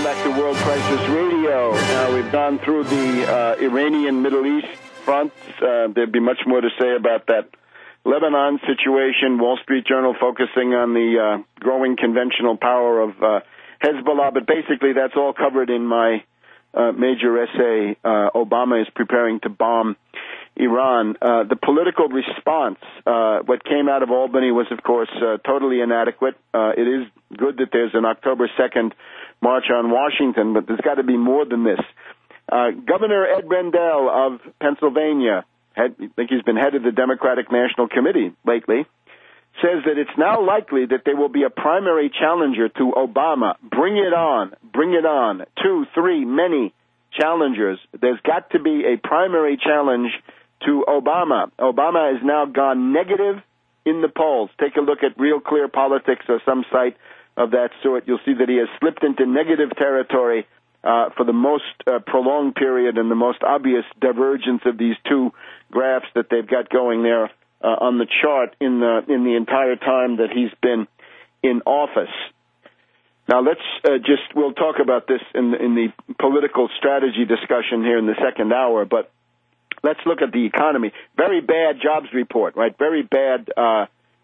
back to World Crisis Radio. We've gone through the Iranian Middle East front. There'd be much more to say about that Lebanon situation. Wall Street Journal focusing on the growing conventional power of Hezbollah. But basically, that's all covered in my major essay, Obama is Preparing to Bomb Iran. The political response, what came out of Albany was, of course, totally inadequate. It is good that there's an October 2nd march on Washington, but there's got to be more than this. Governor Ed Rendell of Pennsylvania, I think he's been head of the Democratic National Committee lately, says that it's now likely that there will be a primary challenger to Obama. Bring it on. Bring it on. 2, 3, many challengers. There's got to be a primary challenge to Obama. Obama has now gone negative in the polls. Take a look at Real Clear Politics or some site of that sort. You'll see that he has slipped into negative territory for the most prolonged period and the most obvious divergence of these two graphs that they've got going there on the chart in the entire time that he's been in office. Now, we'll talk about this in the political strategy discussion here in the second hour, but let's look at the economy. Very bad jobs report, right? Very bad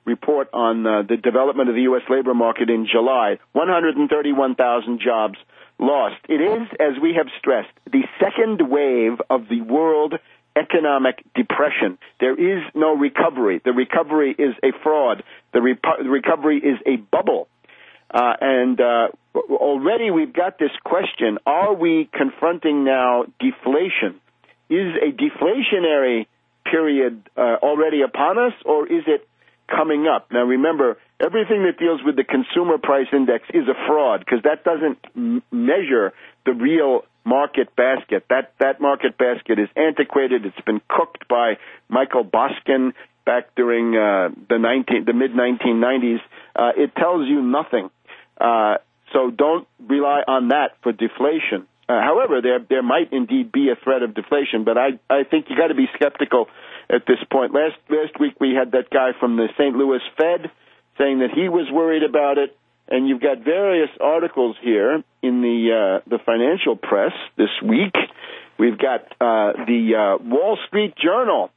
report on the development of the U.S. labor market in July. 131,000 jobs lost. It is, as we have stressed, the second wave of the world economic depression. There is no recovery. The recovery is a fraud. The recovery is a bubble. Already we've got this question, are we confronting now deflation? Is a deflationary period already upon us, or is it coming up? Now, remember, everything that deals with the consumer price index is a fraud because that doesn't measure the real market basket. That market basket is antiquated. It's been cooked by Michael Boskin back during the mid-1990s. It tells you nothing. So don't rely on that for deflation. However, there might indeed be a threat of deflation, but I think you got to be skeptical at this point. Last week we had that guy from the St. Louis Fed saying that he was worried about it, and you've got various articles here in the financial press this week. We've got the Wall Street Journal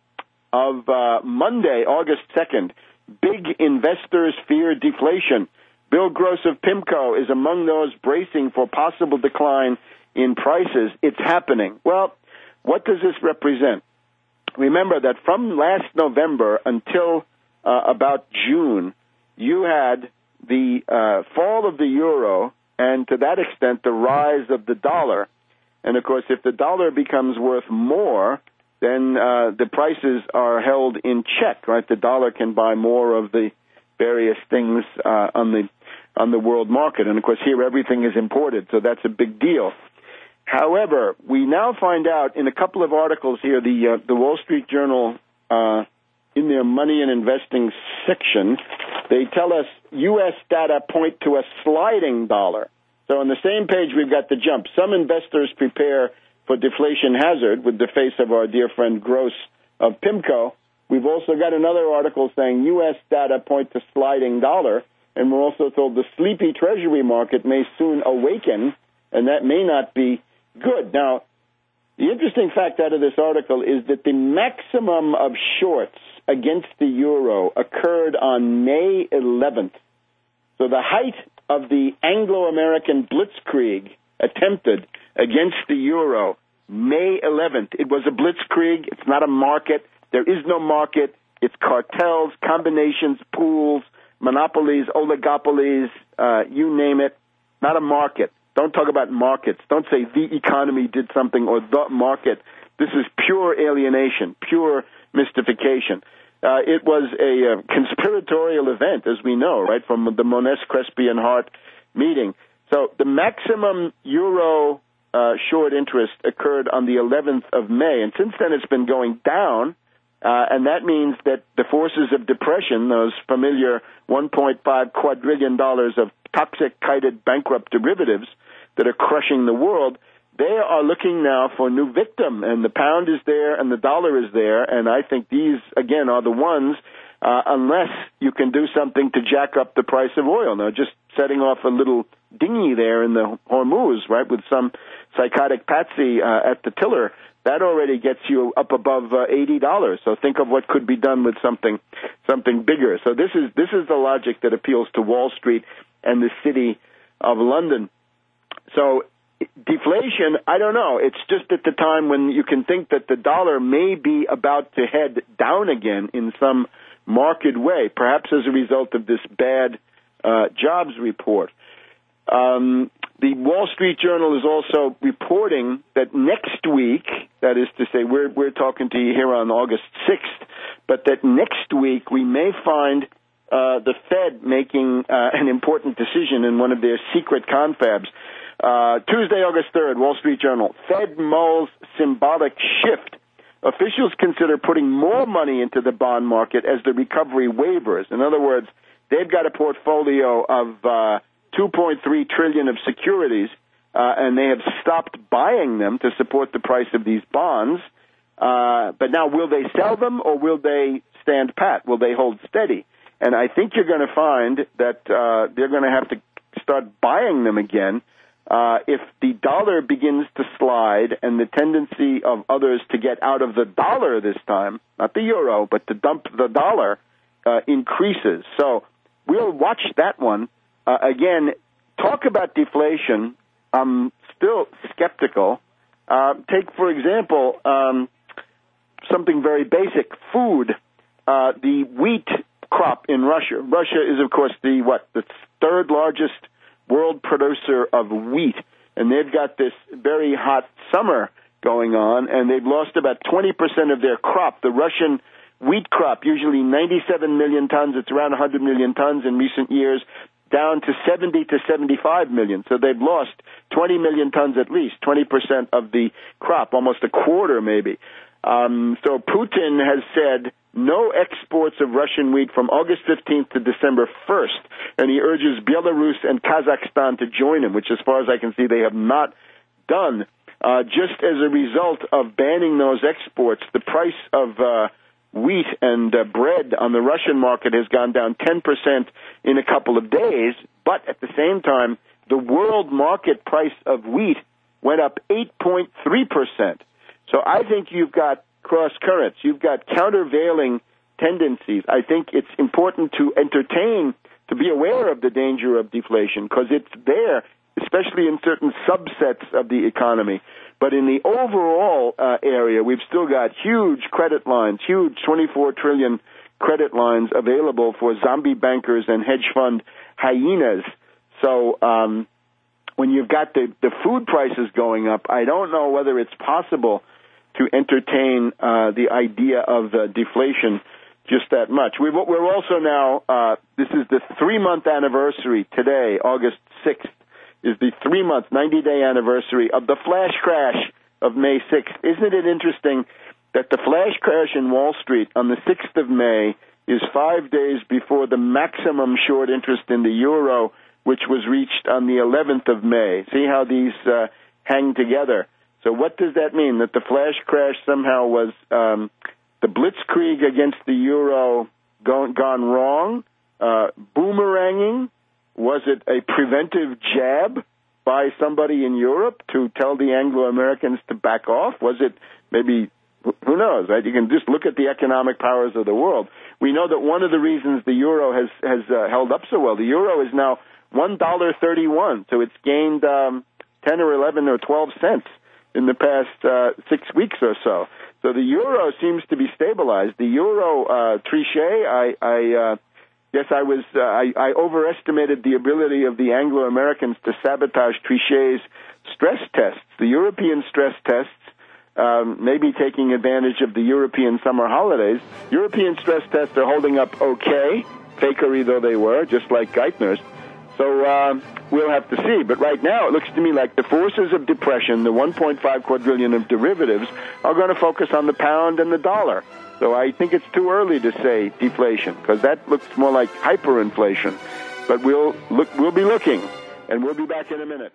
of Monday, August 2nd. Big investors fear deflation. Bill Gross of PIMCO is among those bracing for possible decline in prices. It's happening. Well, what does this represent? Remember that from last November until about June, you had the fall of the euro and, to that extent, the rise of the dollar. And, of course, if the dollar becomes worth more, then the prices are held in check, right? The dollar can buy more of the various things on the world market. And, of course, here everything is imported, so that's a big deal. However, we now find out in a couple of articles here, the Wall Street Journal, in their money and investing section, they tell us U.S. data point to a sliding dollar. So on the same page, we've got the jump. Some investors prepare for deflation hazard with the face of our dear friend Gross of PIMCO. We've also got another article saying U.S. data point to sliding dollar, and we're also told the sleepy Treasury market may soon awaken, and that may not be good. Now, the interesting fact out of this article is that the maximum of shorts against the euro occurred on May 11th. So the height of the Anglo-American blitzkrieg attempted against the euro, May 11th. It was a blitzkrieg. It's not a market. There is no market. It's cartels, combinations, pools, monopolies, oligopolies, you name it. Not a market. Don't talk about markets. Don't say the economy did something or the market. This is pure alienation, pure mystification. It was a conspiratorial event, as we know, right, from the Moness, Crespi, and Hart meeting. So the maximum euro short interest occurred on the 11th of May, and since then it's been going down, and that means that the forces of depression, those familiar $1.5 quadrillion of toxic-kited bankrupt derivatives that are crushing the world, they are looking now for a new victim, and the pound is there and the dollar is there, and I think these, again, are the ones unless you can do something to jack up the price of oil. Now, just setting off a little dinghy there in the Hormuz, right, with some psychotic patsy at the tiller, that already gets you up above $80. So think of what could be done with something bigger. So this is the logic that appeals to Wall Street and the City of London. So deflation, I don't know. It's just at the time when you can think that the dollar may be about to head down again in some marked way, perhaps as a result of this bad jobs report. The Wall Street Journal is also reporting that next week, that is to say, we're talking to you here on August 6th, but that next week we may find the Fed making an important decision in one of their secret confabs. Tuesday, August 3rd, Wall Street Journal, Fed mulls symbolic shift. Officials consider putting more money into the bond market as the recovery wavers. In other words, they've got a portfolio of $2.3 trillion of securities, and they have stopped buying them to support the price of these bonds. But now, will they sell them or will they stand pat? Will they hold steady? And I think you're going to find that they're going to have to start buying them again if the dollar begins to slide and the tendency of others to get out of the dollar this time, not the euro, but to dump the dollar, increases. So we'll watch that one. Again, talk about deflation. I'm still skeptical. Take, for example, something very basic, food. The wheat crop in Russia. Russia is, of course, the third largest world producer of wheat, and they've got this very hot summer going on, and they've lost about 20% of their crop. The Russian wheat crop, usually 97 million tons, it's around 100 million tons in recent years, down to 70 to 75 million. So they've lost 20 million tons at least, 20% of the crop, almost a quarter maybe. So Putin has said no exports of Russian wheat from August 15th to December 1st, and he urges Belarus and Kazakhstan to join him, which as far as I can see they have not done. Just as a result of banning those exports, the price of wheat and bread on the Russian market has gone down 10% in a couple of days, but at the same time, the world market price of wheat went up 8.3%. So I think you've got cross currents. You've got countervailing tendencies. I think it's important to entertain, to be aware of the danger of deflation, because it's there, especially in certain subsets of the economy. But in the overall area, we've still got huge credit lines, huge 24 trillion credit lines available for zombie bankers and hedge fund hyenas. So when you've got the food prices going up, I don't know whether it's possible to entertain the idea of deflation just that much. We're also now, this is the 3-month anniversary today, August 6th, is the 3-month, 90-day anniversary of the flash crash of May 6th. Isn't it interesting that the flash crash in Wall Street on the 6th of May is 5 days before the maximum short interest in the euro, which was reached on the 11th of May? See how these hang together. So what does that mean? That the flash crash somehow was the blitzkrieg against the euro gone wrong? Boomeranging? Was it a preventive jab by somebody in Europe to tell the Anglo-Americans to back off? Was it maybe, who knows, right? You can just look at the economic powers of the world. We know that one of the reasons the euro has held up so well, the euro is now $1.31, so it's gained 10 or 11 or 12 cents in the past 6 weeks or so. So the euro seems to be stabilized. The euro, Trichet, I overestimated the ability of the Anglo-Americans to sabotage Trichet's stress tests. The European stress tests, maybe taking advantage of the European summer holidays. European stress tests are holding up okay, fakery though they were, just like Geithner's. So we'll have to see. But right now, it looks to me like the forces of depression, the 1.5 quadrillion of derivatives, are going to focus on the pound and the dollar. So I think it's too early to say deflation, because that looks more like hyperinflation. But we'll be looking, and we'll be back in a minute.